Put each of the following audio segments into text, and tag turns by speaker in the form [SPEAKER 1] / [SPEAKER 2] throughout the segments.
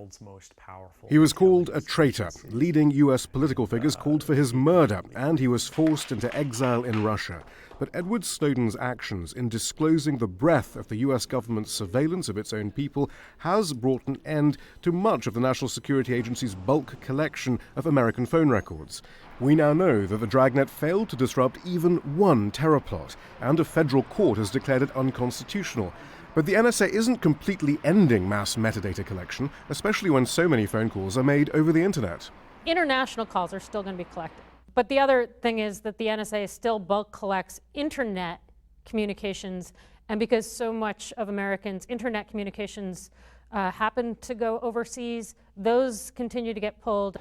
[SPEAKER 1] world's most powerful.
[SPEAKER 2] He was called a traitor. Leading U.S. political figures called for his murder, and he was forced into exile in Russia. But Edward Snowden's actions in disclosing the breadth of the U.S. government's surveillance of its own people has brought an end to much of the National Security Agency's bulk collection of American phone records. We now know that the dragnet failed to disrupt even one terror plot, and a federal court has declared it unconstitutional. But the NSA isn't completely ending mass metadata collection, especially when so many phone calls are made over the internet.
[SPEAKER 3] International calls are still going to be collected. But the other thing is that the NSA still bulk collects internet communications, and because so much of Americans' internet communications happen to go overseas, those continue to get pulled.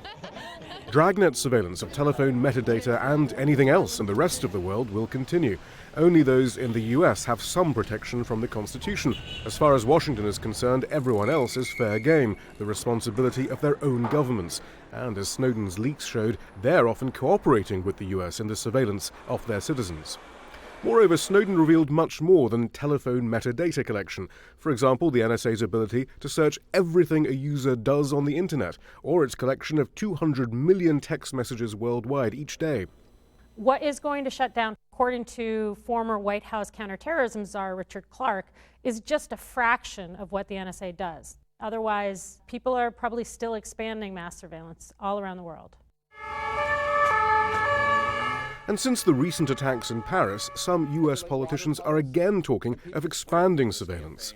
[SPEAKER 2] Dragnet surveillance of telephone metadata and anything else in the rest of the world will continue. Only those in the US have some protection from the Constitution. As far as Washington is concerned, everyone else is fair game, the responsibility of their own governments. And as Snowden's leaks showed, they're often cooperating with the US in the surveillance of their citizens. Moreover, Snowden revealed much more than telephone metadata collection. For example, the NSA's ability to search everything a user does on the internet, or its collection of 200 million text messages worldwide each day.
[SPEAKER 3] What is going to shut down, according to former White House counterterrorism czar Richard Clarke, is just a fraction of what the NSA does. Otherwise, people are probably still expanding mass surveillance all around the world.
[SPEAKER 2] And since the recent attacks in Paris, some US politicians are again talking of expanding surveillance.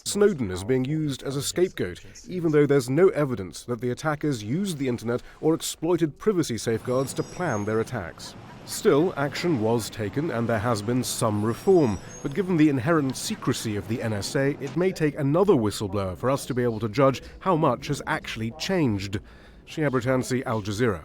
[SPEAKER 2] Snowden is being used as a scapegoat, even though there's no evidence that the attackers used the internet or exploited privacy safeguards to plan their attacks. Still, action was taken and there has been some reform, but given the inherent secrecy of the NSA, it may take another whistleblower for us to be able to judge how much has actually changed. Shihab Ratansi, Al Jazeera.